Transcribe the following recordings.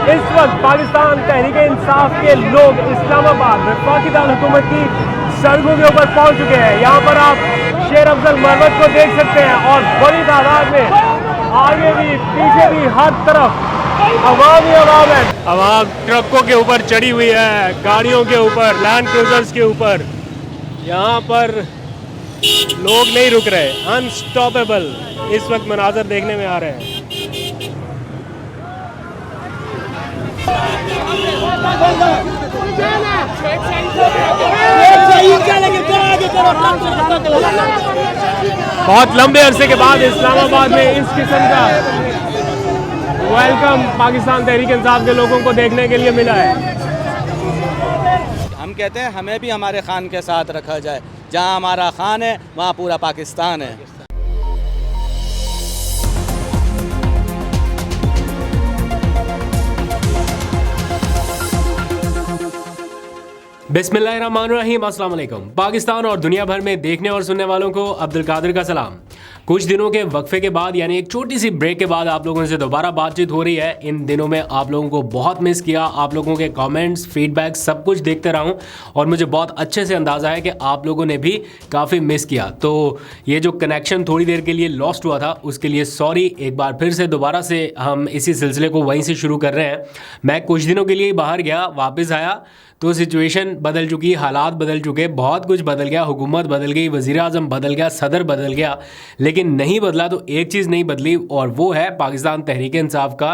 इस वक्त पाकिस्तान तहरीक इंसाफ के लोग इस्लामाबाद वफाकी दारुल-हुकूमत की सड़कों के ऊपर पहुंच चुके हैं। यहाँ पर आप शेर अफजल मरवत को देख सकते हैं और बड़ी तादाद में आगे भी पीछे भी हर तरफ अवाम ही अवाम है। अवाम ट्रकों के ऊपर चढ़ी हुई है, गाड़ियों के ऊपर, लैंड क्रूजर्स के ऊपर। यहाँ पर लोग नहीं रुक रहे, अनस्टॉपेबल इस वक्त मनाजर देखने में आ रहे हैं। बहुत लंबे अरसे के बाद इस्लामाबाद में इस किस्म का वेलकम पाकिस्तान तहरीक इंसाफ के लोगों को देखने के लिए मिला है। हम कहते हैं हमें भी हमारे खान के साथ रखा जाए। जहां हमारा खान है वहां पूरा पाकिस्तान है। बिस्मिल्लाहिर्रहमानिर्रहीम, अस्सलाम वालेकुम। पाकिस्तान और दुनिया भर में देखने और सुनने वालों को अब्दुल कादिर का सलाम। कुछ दिनों के वक्फे के बाद यानी एक छोटी सी ब्रेक के बाद आप लोगों से दोबारा बातचीत हो रही है। इन दिनों में आप लोगों को बहुत मिस किया, आप लोगों के कमेंट्स, फीडबैक सब कुछ देखते रहा हूँ और मुझे बहुत अच्छे से अंदाज़ा है कि आप लोगों ने भी काफ़ी मिस किया। तो ये जो कनेक्शन थोड़ी देर के लिए लॉस्ट हुआ था उसके लिए सॉरी। एक बार फिर से दोबारा से हम इसी सिलसिले को वहीं से शुरू कर रहे हैं। मैं कुछ दिनों के लिए बाहर गया, वापस आया तो सिचुएशन बदल चुकी, हालात बदल चुके, बहुत कुछ बदल गया, हुकूमत बदल गई, वज़ीर आज़म बदल गया, सदर बदल गया, लेकिन नहीं बदला तो एक चीज़ नहीं बदली और वो है पाकिस्तान तहरीक इंसाफ का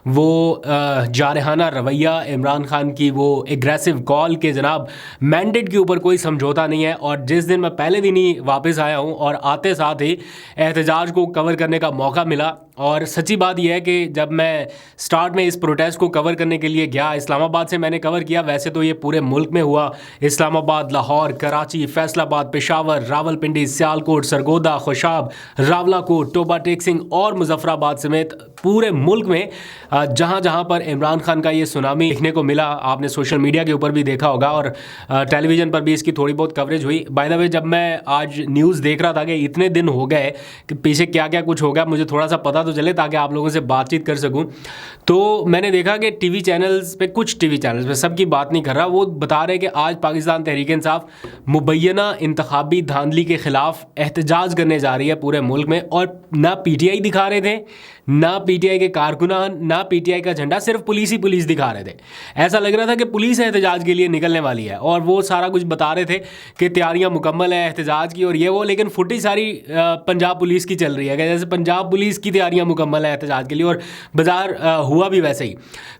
वो जारहाना रवैया, इमरान खान की वो एग्रेसिव कॉल के जनाब मैंडेट के ऊपर कोई समझौता नहीं है। और जिस दिन मैं पहले दिन ही वापस आया हूँ और आते साथ ही एहतजाज को कवर करने का मौका मिला। और सच्ची बात यह है कि जब मैं स्टार्ट में इस प्रोटेस्ट को कवर करने के लिए गया, इस्लामाबाद से मैंने कवर किया, वैसे तो ये पूरे मुल्क में हुआ। इस्लामाबाद, लाहौर, कराची, फैसलाबाद, पेशावर, रावलपिंडी, सियालकोट, सरगोदा, खुशाब, रावलाकोट, टोबा टेक सिंह और मुजफ्फराबाद समेत पूरे मुल्क में जहाँ जहाँ पर इमरान खान का ये सुनामी देखने को मिला, आपने सोशल मीडिया के ऊपर भी देखा होगा और टेलीविज़न पर भी इसकी थोड़ी बहुत कवरेज हुई। बाय द वे, जब मैं आज न्यूज़ देख रहा था कि इतने दिन हो गए कि पीछे क्या क्या कुछ हो गया, मुझे थोड़ा सा पता तो चले ताकि आप लोगों से बातचीत कर सकूं। तो मैंने देखा कि टीवी चैनल्स पे, कुछ टीवी चैनल्स पे, सबकी बात नहीं कर रहा, वो बता रहे कि आज पाकिस्तान तहरीक इंसाफ मुबैना इंतखाबी धांधली के ख़िलाफ़ एहतजाज करने जा रही है पूरे मुल्क में। और ना पीटीआई दिखा रहे थे, ना पीटीआई के कारकुनान, ना पीटीआई का झंडा, सिर्फ पुलिस ही पुलिस दिखा रहे थे। ऐसा लग रहा था कि पुलिस एहतजाज के लिए निकलने वाली है और वो सारा कुछ बता रहे थे कि तैयारियां मुकम्मल है एहतजाज की और ये वो, लेकिन फुटी सारी पंजाब पुलिस की चल रही है कि जैसे पंजाब पुलिस की तैयारियां मुकम्मल है एहतजाज के लिए और बाजार हुआ भी वैसे ही।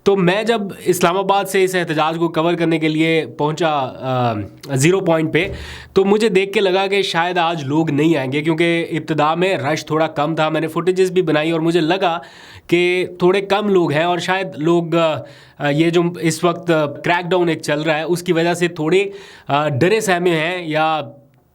तो मैं जब इस्लामाबाद से इस एहतजाज को कवर करने के लिए पहुंचा ज़ीरो पॉइंट पे, तो मुझे देख के लगा कि शायद आज लोग नहीं आएंगे क्योंकि इब्तिदा में रश थोड़ा कम था। मैंने फुटेजेस भी बनाई और मुझे लगा कि थोड़े कम लोग हैं और शायद लोग ये जो इस वक्त क्रैकडाउन एक चल रहा है उसकी वजह से थोड़े डरे सहमे हैं या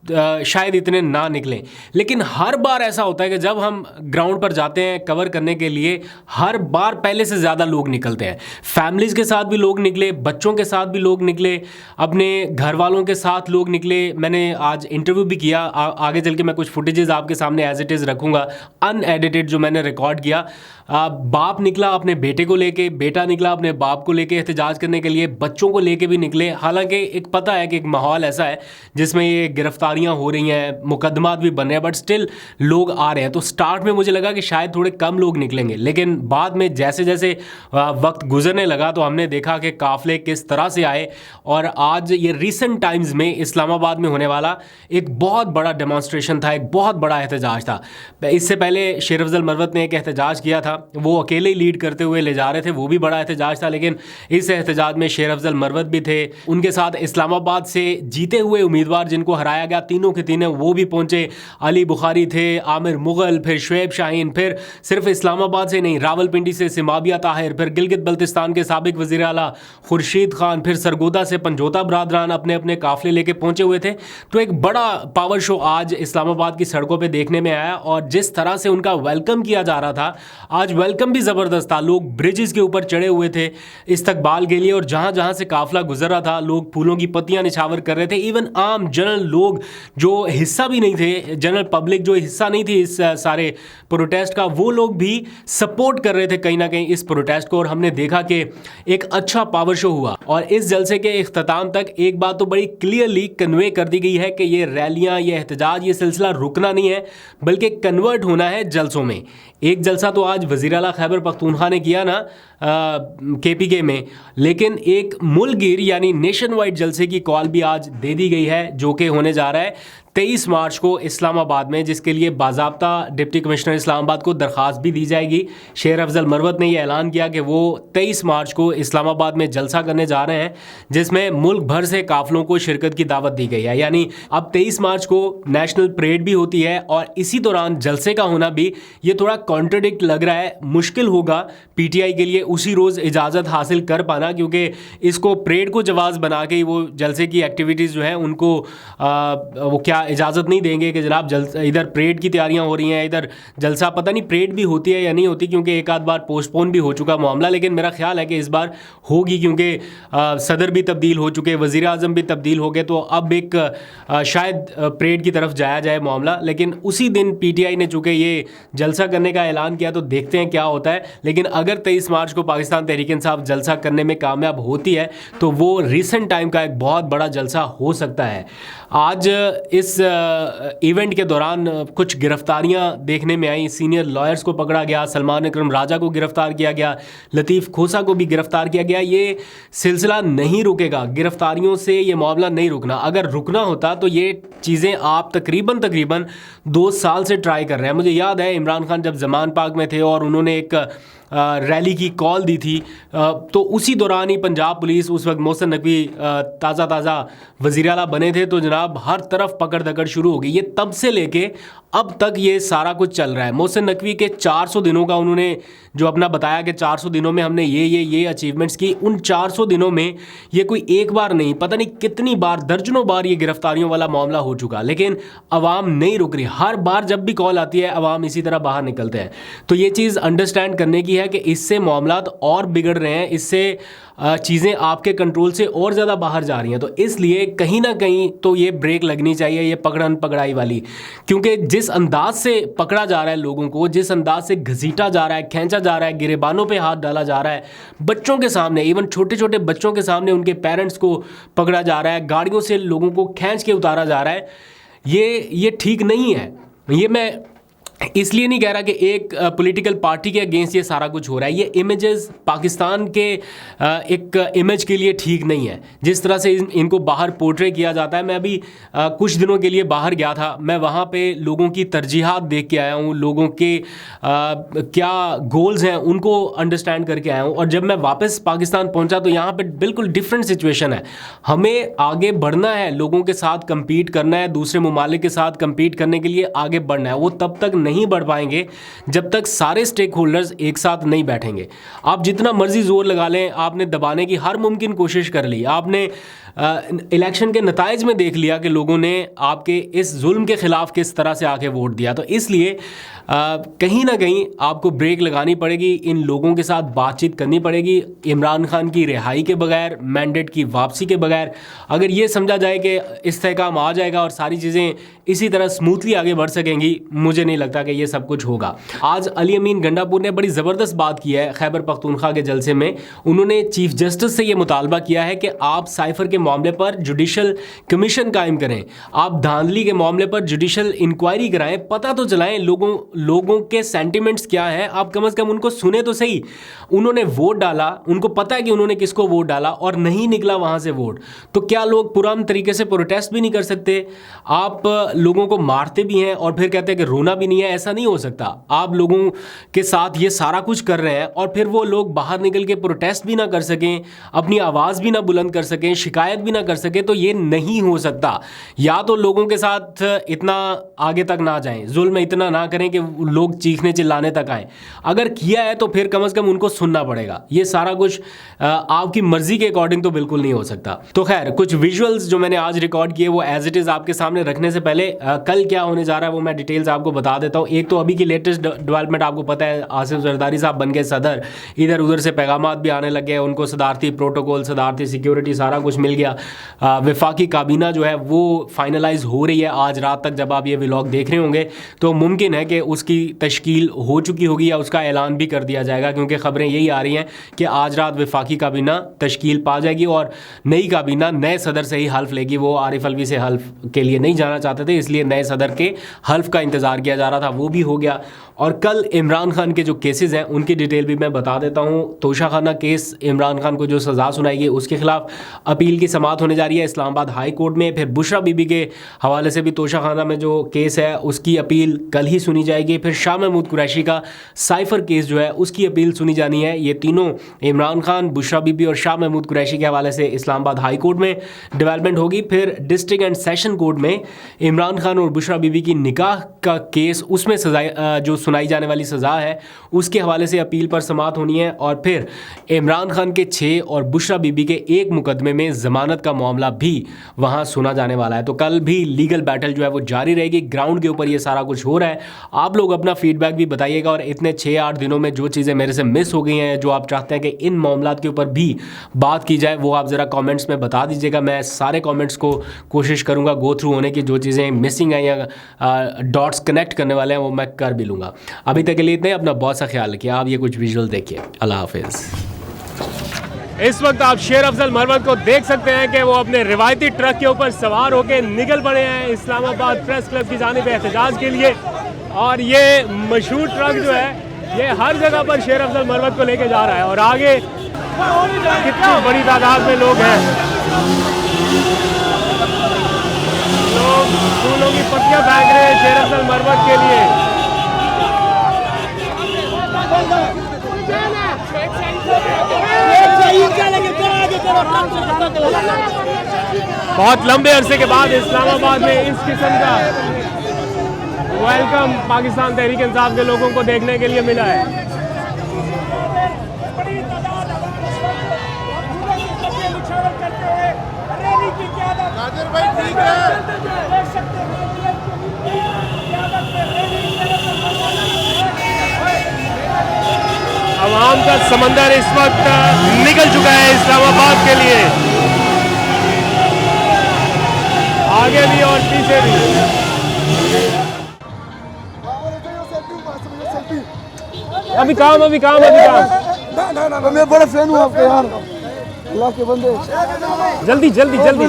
शायद इतने ना निकलें। लेकिन हर बार ऐसा होता है कि जब हम ग्राउंड पर जाते हैं कवर करने के लिए, हर बार पहले से ज़्यादा लोग निकलते हैं। फैमिलीज़ के साथ भी लोग निकले, बच्चों के साथ भी लोग निकले, अपने घर वालों के साथ लोग निकले। मैंने आज इंटरव्यू भी किया, आगे चल के मैं कुछ फुटेजेस आपके सामने एज इट इज़ रखूँगा, अनएडिटेड जो मैंने रिकॉर्ड किया। बाप निकला अपने बेटे को लेके, बेटा निकला अपने बाप को लेके एहतजाज करने के लिए, बच्चों को लेके भी निकले। हालांकि एक पता है कि एक माहौल ऐसा है जिसमें ये गिरफ्तारियां हो रही हैं, मुकदमात भी बन रहे हैं, बट स्टिल लोग आ रहे हैं। तो स्टार्ट में मुझे लगा कि शायद थोड़े कम लोग निकलेंगे, लेकिन बाद में जैसे जैसे वक्त गुजरने लगा तो हमने देखा कि काफ़िले किस तरह से आए। और आज ये रिसेंट टाइम्स में इस्लामाबाद में होने वाला एक बहुत बड़ा डेमॉन्स्ट्रेशन था, एक बहुत बड़ा एहतजाज था। इससे पहले शेर अफजल मरवत ने एक एहतजाज किया था, वो अकेले ही लीड करते हुए ले जा रहे थे, वो भी बड़ा एहतजाज था। लेकिन इस एहतजाज में शेर अफजल मरवत भी थे, उनके साथ इस्लामाबाद से जीते हुए उम्मीदवार जिनको हराया गया तीनों के तीनों वो भी पहुंचे। अली बुखारी थे, आमिर मुगल, फिर शुएब शाहीन, फिर सिर्फ इस्लामाबाद से नहीं, रावलपिंडी से सिमाबिया ताहिर, फिर गिलगित बल्तिस्तान के साबिक वज़ीर आला खुर्शीद खान, फिर सरगोदा से पंजोता बरादरान अपने अपने काफिले लेके पहुंचे हुए थे। तो एक बड़ा पावर शो आज इस्लामाबाद की सड़कों पर देखने में आया और जिस तरह से उनका वेलकम किया जा रहा था, आज आज वेलकम भी ज़बरदस्त था। लोग ब्रिजेस के ऊपर चढ़े हुए थे इस्तकबाल के लिए, और जहाँ जहाँ से काफिला गुजर रहा था लोग फूलों की पत्तियाँ निछावर कर रहे थे। इवन आम जनरल लोग जो हिस्सा भी नहीं थे, जनरल पब्लिक जो हिस्सा नहीं थी इस सारे प्रोटेस्ट का, वो लोग भी सपोर्ट कर रहे थे कहीं ना कहीं इस प्रोटेस्ट को। और हमने देखा कि एक अच्छा पावर शो हुआ, और इस जलसे के इख्तिताम तक एक बात तो बड़ी क्लियरली कन्वे कर दी गई है कि ये रैलियां, ये एहतजाज, ये सिलसिला रुकना नहीं है बल्कि कन्वर्ट होना है जलसों में। एक जलसा तो आज वज़ीर आला खैबर पख्तूनख्वा ने किया ना KPK में, लेकिन एक मुल्कगिर यानी नेशन वाइड जलसे की कॉल भी आज दे दी गई है, जो कि होने जा रहा है 23 मार्च को इस्लामाबाद में, जिसके लिए बाज़ाब्ता डिप्टी कमिश्नर इस्लामाबाद को दरख्वास्त भी दी जाएगी। शेर अफजल मरवत ने यह ऐलान किया कि वो 23 मार्च को इस्लामाबाद में जलसा करने जा रहे हैं, जिसमें मुल्क भर से काफिलों को शिरकत की दावत दी गई है। यानी अब 23 मार्च को नेशनल परेड भी होती है, और इसी दौरान जलसे का होना भी ये थोड़ा कॉन्ट्रडिक्ट लग रहा है। मुश्किल होगा PTI के लिए उसी रोज़ इजाज़त हासिल कर पाना, क्योंकि इसको परेड को जवाज़ बना के वो जलसे की एक्टिविटीज़ जो है उनको वो क्या इजाज़त नहीं देंगे कि जनाब इधर परेड की तैयारियां हो रही हैं, इधर जलसा। पता नहीं परेड भी होती है या नहीं होती, क्योंकि एक आध बार पोस्टपोन भी हो चुका मामला, लेकिन मेरा ख्याल है कि इस बार होगी, क्योंकि सदर भी तब्दील हो चुके, वज़ीर आज़म भी तब्दील हो गए, तो अब एक शायद परेड की तरफ जाया जाए मामला। लेकिन उसी दिन PTI ने चूँकि ये जलसा करने का ऐलान किया, तो देखते हैं क्या होता है। लेकिन अगर 23 मार्च को पाकिस्तान तहरीक इंसाफ जलसा करने में कामयाब होती है तो वो रिसेंट टाइम का एक बहुत बड़ा जलसा हो सकता है। आज इस इवेंट के दौरान कुछ गिरफ्तारियां देखने में आई। सीनियर लॉयर्स को पकड़ा गया, सलमान अकरम राजा को गिरफ्तार किया गया, लतीफ़ खोसा को भी गिरफ्तार किया गया। ये सिलसिला नहीं रुकेगा, गिरफ्तारियों से ये मामला नहीं रुकना। अगर रुकना होता तो ये चीज़ें आप तकरीबन 2 साल से ट्राई कर रहे हैं। मुझे याद है इमरान खान जब ज़मान पाक में थे और उन्होंने एक रैली की कॉल दी थी, तो उसी दौरान ही पंजाब पुलिस, उस वक्त मोहसिन नकवी ताज़ा वज़ीर आला बने थे, तो जनाब हर तरफ पकड़ दकड़ शुरू हो गई। ये तब से लेके अब तक ये सारा कुछ चल रहा है। मोहसिन नकवी के 400 दिनों का उन्होंने जो अपना बताया कि 400 दिनों में हमने ये अचीवमेंट्स की, उन 400 दिनों में ये कोई एक बार नहीं, पता नहीं कितनी बार, दर्जनों बार ये गिरफ्तारियों वाला मामला हो चुका, लेकिन अवाम नहीं रुक रही। हर बार जब भी कॉल आती है अवाम इसी तरह बाहर निकलते हैं। तो ये चीज़ अंडरस्टैंड करने की है कि इससे मामलात और बिगड़ रहे हैं, इससे चीज़ें आपके कंट्रोल से और ज़्यादा बाहर जा रही हैं। तो इसलिए कहीं ना कहीं तो ये ब्रेक लगनी चाहिए, ये पकड़न पकड़ाई वाली, क्योंकि जिस अंदाज से पकड़ा जा रहा है लोगों को, जिस अंदाज से घसीटा जा रहा है, खींचा जा रहा है, गिरेबानों पे हाथ डाला जा रहा है, बच्चों के सामने, इवन छोटे छोटे बच्चों के सामने उनके पेरेंट्स को पकड़ा जा रहा है, गाड़ियों से लोगों को खींच के उतारा जा रहा है, ये ठीक नहीं है। ये मैं इसलिए नहीं कह रहा कि एक पॉलिटिकल पार्टी के अगेंस्ट ये सारा कुछ हो रहा है। ये इमेजेस पाकिस्तान के एक इमेज के लिए ठीक नहीं है, जिस तरह से इनको बाहर पोर्ट्रे किया जाता है। मैं अभी कुछ दिनों के लिए बाहर गया था, मैं वहाँ पे लोगों की तरजीहात देख के आया हूँ, लोगों के क्या गोल्स हैं उनको अंडरस्टैंड करके आया हूँ। और जब मैं वापस पाकिस्तान पहुँचा तो यहाँ पर बिल्कुल डिफरेंट सिचुएशन है। हमें आगे बढ़ना है, लोगों के साथ कम्पीट करना है, दूसरे ममालिक के साथ कम्पीट करने के लिए आगे बढ़ना है। वो तब तक नहीं बढ़ पाएंगे जब तक सारे स्टेक होल्डर्स एक साथ नहीं बैठेंगे। आप जितना मर्जी जोर लगा लें, आपने दबाने की हर मुमकिन कोशिश कर ली, आपने इलेक्शन के नताइज में देख लिया कि लोगों ने आपके इस जुल्म के खिलाफ किस तरह से आके वोट दिया। तो इसलिए कहीं ना कहीं आपको ब्रेक लगानी पड़ेगी, इन लोगों के साथ बातचीत करनी पड़ेगी। इमरान खान की रिहाई के बगैर, मैंडेट की वापसी के बगैर, अगर ये समझा जाए कि इस्तेहकाम आ जाएगा और सारी चीज़ें इसी तरह स्मूथली आगे बढ़ सकेंगी, मुझे नहीं लगता कि ये सब कुछ होगा। आज अली अमीन गंडापुर ने बड़ी ज़बरदस्त बात की है खैबर पख्तूनख्वा के जलसे में। उन्होंने चीफ जस्टिस से ये मुतालबा किया है कि आप साइफर के मामले पर जुडिशल कमीशन कायम करें, आप धांधली के मामले पर जुडिशल इंक्वायरी कराएं, पता तो चलाएं लोगों के सेंटिमेंट्स क्या हैं, आप कम से कम उनको सुने तो सही। उन्होंने वोट डाला, उनको पता है कि उन्होंने किसको वोट डाला और नहीं निकला वहां से वोट, तो क्या लोग पुराने तरीके से प्रोटेस्ट भी नहीं कर सकते? आप लोगों को मारते भी हैं और फिर कहते हैं कि रोना भी नहीं है, ऐसा नहीं हो सकता। आप लोगों के साथ ये सारा कुछ कर रहे हैं और फिर वो लोग बाहर निकल के प्रोटेस्ट भी ना कर सकें, अपनी आवाज़ भी ना बुलंद कर सकें, शिकायत भी ना कर सकें, तो ये नहीं हो सकता। या तो लोगों के साथ इतना आगे तक ना जाएं, जुल्म इतना ना करें कि लोग चीखने चिल्लाने तक आए। अगर किया है तो फिर कम से कम उनको सुनना पड़ेगा। ये सारा कुछ आपकी मर्जी के अकॉर्डिंग तो बिल्कुल नहीं हो सकता। तो खैर, कुछ विजुअल्स जो मैंने आज रिकॉर्ड किए वो एज इट इज़ आपके सामने रखने से पहले कल क्या होने जा रहा है वो मैं डिटेल्स आपको बता देता हूँ। चाहता हूँ। एक तो अभी की लेटेस्ट डेवलपमेंट आपको पता है, आसिफ जरदारी साहब बन गए सदर, इधर उधर से पैगामात भी आने लग गए, उनको सदारती प्रोटोकॉल, सदारती सिक्योरिटी सारा कुछ मिल गया। वफाकी काबीना जो है वो फाइनलाइज हो रही है आज रात तक। जब आप ये व्लॉग देख रहे होंगे तो मुमकिन है कि उसकी तश्कील हो चुकी होगी या उसका ऐलान भी कर दिया जाएगा, क्योंकि ख़बरें यही आ रही हैं कि आज रात वफाकी काबीना तश्कील पा जाएगी और नई काबीना नए सदर से ही हल्फ लेगी। वो आरिफ अलवी से हल्फ के लिए नहीं जाना चाहते थे, इसलिए नए सदर के हल्फ का इंतज़ार किया जा रहा था, वो भी हो गया। और कल इमरान खान के जो केसेस हैं उनकी डिटेल भी मैं बता देता हूँ। तोशाखाना केस, इमरान खान को जो सज़ा सुनाई गई उसके खिलाफ अपील की समाअत होने जा रही है इस्लामाबाद हाई कोर्ट में। फिर बुशरा बीबी के हवाले से भी तोशाखाना में जो केस है उसकी अपील कल ही सुनी जाएगी। फिर शाह महमूद कुरैशी का साइफर केस जो है उसकी अपील सुनी जानी है। ये तीनों इमरान खान, बुशरा बीबी और शाह महमूद कुरैशी के हवाले से इस्लामाबाद हाई कोर्ट में डेवलपमेंट होगी। फिर डिस्ट्रिक्ट एंड सेशन कोर्ट में इमरान खान और बुशरा बीबी की निकाह का केस, उसमें सजा जो सुनाई जाने वाली सज़ा है उसके हवाले से अपील पर समाअत होनी है। और फिर इमरान खान के 6 और बुशरा बीबी के 1 मुकदमे में ज़मानत का मामला भी वहाँ सुना जाने वाला है। तो कल भी लीगल बैटल जो है वो जारी रहेगी। ग्राउंड के ऊपर ये सारा कुछ हो रहा है। आप लोग अपना फीडबैक भी बताइएगा और इतने 6-8 दिनों में जो चीज़ें मेरे से मिस हो गई हैं, जो आप चाहते हैं कि इन मामलात के ऊपर भी बात की जाए, वो आप ज़रा कमेंट्स में बता दीजिएगा। मैं सारे कमेंट्स को कोशिश करूँगा गो थ्रू होने की, जो चीज़ें मिसिंग हैं या डॉट्स कनेक्ट करने वाले हैं वो मैं कर भी लूँगा। अभी तक के लिए इतने, अपना बहुत सा ख्याल रखिए। आप ये कुछ विजुअल देखिए। अल्लाह हाफिज़। इस वक्त आप शेर अफजल मरवत को देख सकते हैं कि वो अपने रिवायती ट्रक के ऊपर सवार होकर निकल पड़े हैं इस्लामाबाद प्रेस क्लब की जानिब एहतजाज के लिए। और ये मशहूर ट्रक जो है ये हर जगह पर शेर अफजल मरवत को लेके जा रहा है। और आगे कितनी बड़ी तादाद में लोग हैं, लोग फूलों की पत्तियां फेंक रहे हैं शेर अफजल मरवत के लिए। बहुत लंबे अरसे के बाद इस्लामाबाद में इस किस्म का वेलकम पाकिस्तान तहरीक इंसाफ के लोगों को देखने के लिए मिला है। आवाम का समंदर इस वक्त निकल चुका है इस्लामाबाद के लिए, आगे भी और पीछे भी। अभी काम ना, मैं बड़ा फैन हूँ आपके यार, अल्लाह के बंदे। जल्दी कर ले,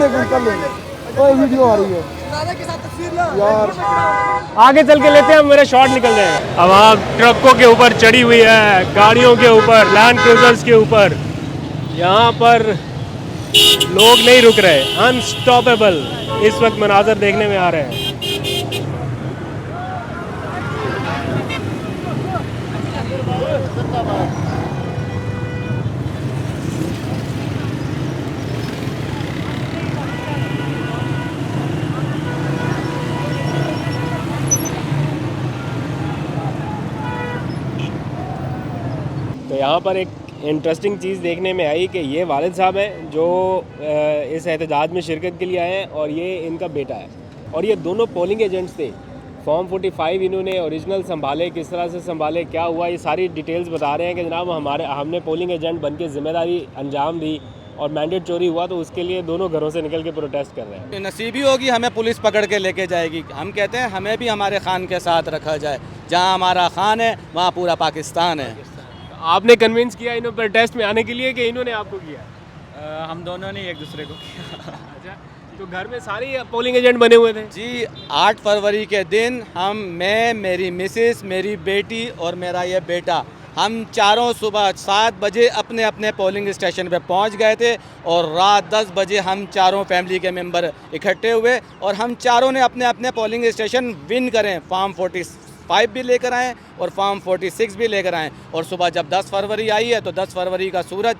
कोई वीडियो आ रही है यार, आगे चल के लेते हैं, मेरे शॉट निकल जाए। अब आप ट्रकों के ऊपर चढ़ी हुई है, गाड़ियों के ऊपर, लैंड क्रूजर्स के ऊपर, यहाँ पर लोग नहीं रुक रहे, अनस्टॉपेबल इस वक्त मनाजर देखने में आ रहे हैं। तो यहाँ पर एक इंटरेस्टिंग चीज़ देखने में आई कि ये वालिद साहब हैं जो इस एहतजाज में शिरकत के लिए आए हैं और ये इनका बेटा है और ये दोनों पोलिंग एजेंट्स थे। फॉर्म 45 इन्होंने ओरिजिनल संभाले, किस तरह से संभाले, क्या हुआ, ये सारी डिटेल्स बता रहे हैं कि जनाब हमने पोलिंग एजेंट बन के ज़िम्मेदारी अंजाम दी और मैंडेट चोरी हुआ तो उसके लिए दोनों घरों से निकल के प्रोटेस्ट कर रहे हैं। नसीबी होगी हमें पुलिस पकड़ के लेके जाएगी। हम कहते हैं हमें भी हमारे खान के साथ रखा जाए, जहाँ हमारा खान है वहाँ पूरा पाकिस्तान है। आपने कन्विंस किया इन्होंने प्रोटेस्ट में आने के लिए कि इन्होंने आपको किया? हम दोनों ने एक दूसरे को किया। अच्छा, तो घर में सारे पोलिंग एजेंट बने हुए थे? जी, 8 फरवरी के दिन मैं, मेरी मिसेस, मेरी बेटी और मेरा ये बेटा, हम चारों सुबह 7 बजे अपने अपने पोलिंग स्टेशन पे पहुंच गए थे और रात 10 बजे हम चारों फैमिली के मेंबर इकट्ठे हुए और हम चारों ने अपने अपने पोलिंग स्टेशन विन करें। फॉर्म 45 भी लेकर आएँ और फॉर्म 46 भी लेकर आएँ। और सुबह जब 10 फरवरी आई है तो 10 फरवरी का सूरज,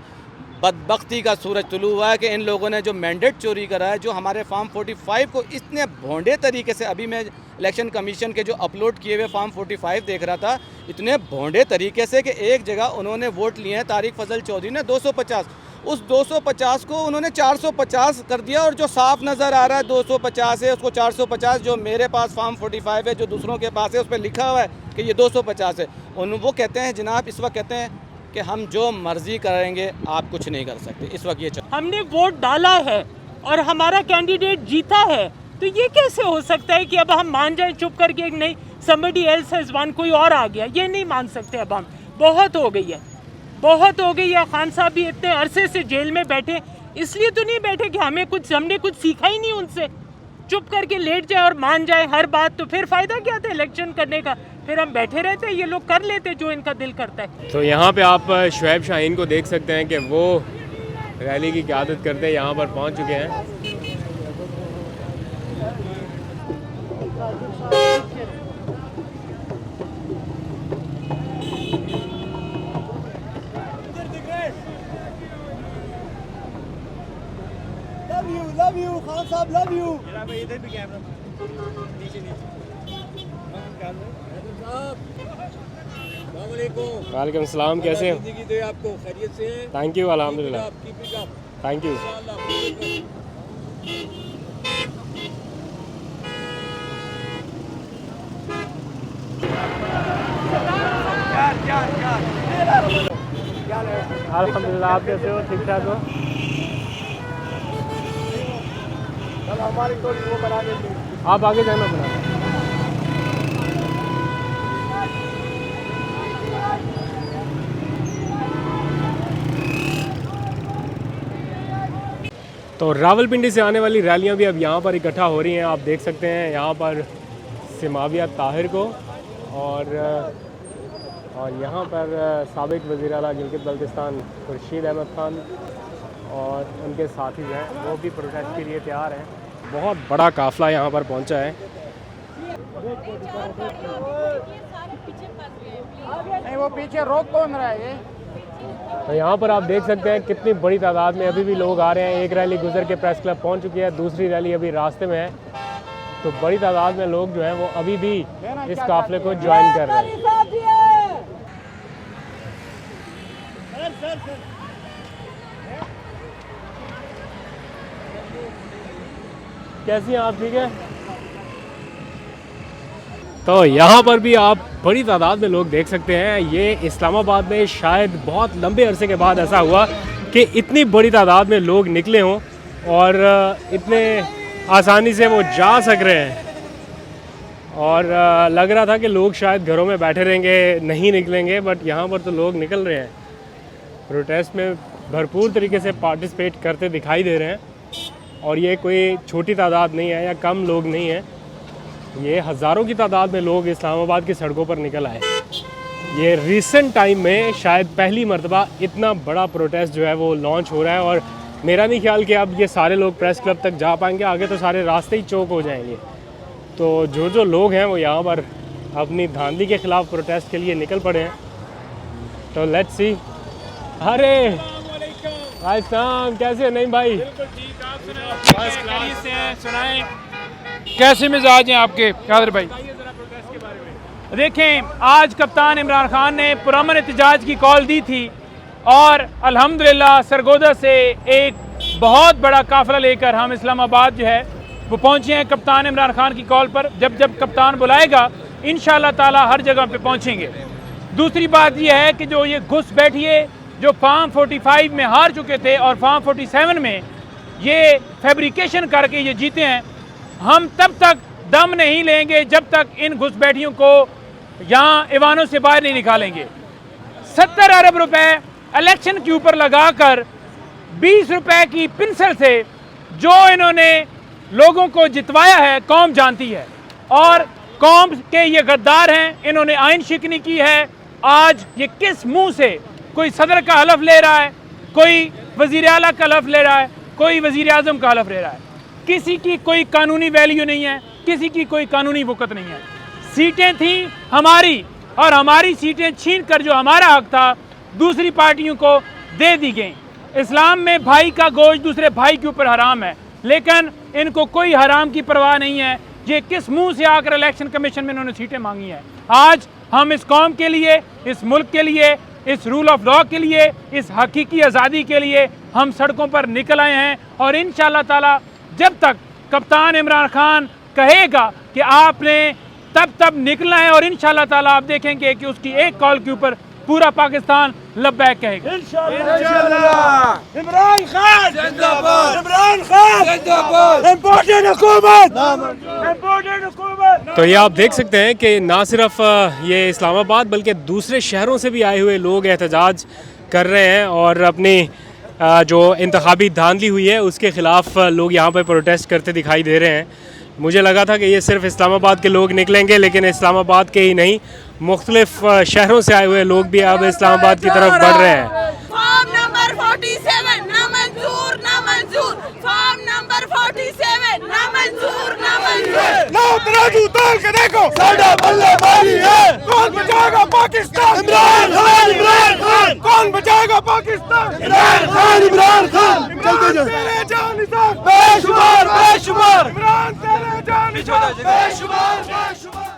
बदबख्ती का सूरज तुलू हुआ है कि इन लोगों ने जो मैंडेट चोरी करा है, जो हमारे फॉर्म 45 को इतने भोंडे तरीके से, अभी मैं इलेक्शन कमीशन के जो अपलोड किए हुए फॉर्म 45 देख रहा था, इतने भोंडे तरीके से कि एक जगह उन्होंने वोट लिए हैं तारिक फजल चौधरी ने 250 उस 250 को उन्होंने 450 कर दिया, और जो साफ नज़र आ रहा है 250 है उसको 450, जो मेरे पास फॉर्म 45 है, जो दूसरों के पास है, उस पर लिखा हुआ है कि ये 250 है। वो कहते हैं जनाब, इस वक्त कहते हैं कि हम जो मर्ज़ी करेंगे, आप कुछ नहीं कर सकते। इस वक्त ये हमने वोट डाला है और हमारा कैंडिडेट जीता है, तो ये कैसे हो सकता है कि अब हम मान जाएं चुप करके एक नहीं somebody else has won, कोई और आ गया? ये नहीं मान सकते अब हम। बहुत हो गई है, बहुत हो गई है। खान साहब भी इतने अरसे से जेल में बैठे, इसलिए तो नहीं बैठे कि हमने कुछ सीखा ही नहीं उनसे। चुप करके लेट जाए और मान जाए हर बात, तो फिर फ़ायदा क्या था इलेक्शन करने का? फिर हम बैठे रहते, ये लोग कर लेते जो इनका दिल करता है। तो यहाँ पे आप शुएब शाहीन को देख सकते हैं कि वो रैली की क़यादत करते हैं, यहाँ पर पहुँच चुके हैं। लव यू खान साहब, लव यू। इधर भी कैमरा नीचे वालेकुम सलाम, कैसे हो? आपको खैरियत से हैं? थैंक यू, अल्हम्दुलिल्लाह, थैंक यू। अल्हम्दुलिल्लाह, आप कैसे हो? ठीक ठाक हो? हमारी थोड़ी वो बना देते। आप आगे जाना बना। तो रावलपिंडी से आने वाली रैलियां भी अब यहाँ पर इकट्ठा हो रही हैं। आप देख सकते हैं यहाँ पर सिमाविया ताहिर को और यहाँ पर साबिक वज़ीर आला गिलगित बल्तिस्तान खुर्शीद अहमद खान और उनके साथी जो हैं वो भी प्रोटेस्ट के लिए तैयार हैं। बहुत बड़ा काफ़िला यहाँ पर पहुँचा है। नहीं, वो पीछे रोक कौन रहा है? तो यहाँ पर आप देख सकते हैं कितनी बड़ी तादाद में अभी भी लोग आ रहे हैं। एक रैली गुजर के प्रेस क्लब पहुँच चुकी है, दूसरी रैली अभी रास्ते में है। तो बड़ी तादाद में लोग जो हैं वो अभी भी इस काफ़िले को ज्वाइन कर रहे हैं। कैसी हैं आप? ठीक है। तो यहाँ पर भी आप बड़ी तादाद में लोग देख सकते हैं। ये इस्लामाबाद में शायद बहुत लंबे अरसे के बाद ऐसा हुआ कि इतनी बड़ी तादाद में लोग निकले हों और इतने आसानी से वो जा सक रहे हैं। और लग रहा था कि लोग शायद घरों में बैठे रहेंगे, नहीं निकलेंगे, बट यहाँ पर तो लोग निकल रहे हैं। प्रोटेस्ट में भरपूर तरीके से पार्टिसिपेट करते दिखाई दे रहे हैं। और ये कोई छोटी तादाद नहीं है या कम लोग नहीं है, ये हज़ारों की तादाद में लोग इस्लामाबाद की सड़कों पर निकल आए। ये रिसेंट टाइम में शायद पहली मर्तबा इतना बड़ा प्रोटेस्ट जो है वो लॉन्च हो रहा है। और मेरा नहीं ख्याल कि अब ये सारे लोग प्रेस क्लब तक जा पाएंगे, आगे तो सारे रास्ते ही चौक हो जाएंगे। तो जो लोग हैं वो यहाँ पर अपनी धांधली के ख़िलाफ़ प्रोटेस्ट के लिए निकल पड़े हैं। तो लेट्स सी। अरे अस्सलाम, कैसे हो? नहीं भाई, सुनाएं कैसे मिजाज हैं आपके कादर भाई? देखें, आज कप्तान इमरान खान ने पुरअमन एहतजाज की कॉल दी थी और अल्हम्दुलिल्लाह सरगोदा से एक बहुत बड़ा काफ़िला लेकर हम इस्लामाबाद जो है वो पहुँचे हैं कप्तान इमरान खान की कॉल पर। जब कप्तान बुलाएगा इंशाअल्लाह ताला हर जगह पे पहुँचेंगे। दूसरी बात यह है कि जो ये घुस बैठिए जो फॉर्म 45 में हार चुके थे और फॉर्म 47 में ये फैब्रिकेशन करके ये जीते हैं, हम तब तक दम नहीं लेंगे जब तक इन घुसपैठियों को यहाँ ईवानों से बाहर नहीं निकालेंगे। 70 अरब रुपए इलेक्शन के ऊपर लगाकर 20 रुपए की पिंसल से जो इन्होंने लोगों को जितवाया है कौम जानती है, और कौम के ये गद्दार हैं। इन्होंने आइन शिकनी की है। आज ये किस मुंह से कोई सदर का हलफ ले रहा है, कोई वज़ीर आला का हलफ ले रहा है, कोई वज़ीर आज़म का हलफ ले रहा है। किसी की कोई कानूनी वैल्यू नहीं है, किसी की कोई कानूनी वक़्त नहीं है। सीटें थी हमारी और हमारी सीटें छीन कर जो हमारा हक था दूसरी पार्टियों को दे दी गई। इस्लाम में भाई का गोश्त दूसरे भाई के ऊपर हराम है, लेकिन इनको कोई हराम की परवाह नहीं है। ये किस मुंह से आकर इलेक्शन कमीशन में इन्होंने सीटें मांगी हैं। आज हम इस कौम के लिए, इस मुल्क के लिए इस रूल ऑफ लॉ के लिए, इस हकीकी आज़ादी के लिए हम सड़कों पर निकल आए हैं। और इंशाअल्लाह ताला जब तक कप्तान इमरान खान कहेगा कि आपने तब निकलना है, और इंशाअल्लाह ताला आप देखेंगे कि उसकी एक कॉल के ऊपर पूरा पाकिस्तान लब्बैक कहेगा। इमरान खान जिंदाबाद, इमरान खान जिंदाबाद, इम्पोर्टेड हुकूमत, इम्पोर्टेड हुकूमत। तो ये आप देख सकते हैं कि ना सिर्फ ये इस्लामाबाद बल्कि दूसरे शहरों से भी आए हुए लोग एहतजाज कर रहे हैं और अपनी जो इंतखाबी धांधली हुई है उसके ख़िलाफ़ लोग यहाँ पर प्रोटेस्ट करते दिखाई दे रहे हैं। मुझे लगा था कि ये सिर्फ इस्लामाबाद के लोग निकलेंगे, लेकिन इस्लामाबाद के ही नहीं, मुख्तलिफ शहरों से आए हुए लोग भी अब इस्लामाबाद की तरफ बढ़ रहे हैं। फॉर्म नंबर 47 नामंजूर, नामंजूर। फॉर्म नंबर 47 नामंजूर, नामंजूर। लो तराजू तोल के देखो, साडा बल्लेबाजी है। कौन बचाएगा पाकिस्तान? इमरान खान, इमरान खान। कौन बचाएगा पाकिस्तान? इमरान खान, इमरान खान। चलते जाओ। तेरे जान निसार बेशुमार, बेशुमार। इमरान तेरे जान निसार बेशुमार, बेशुमार।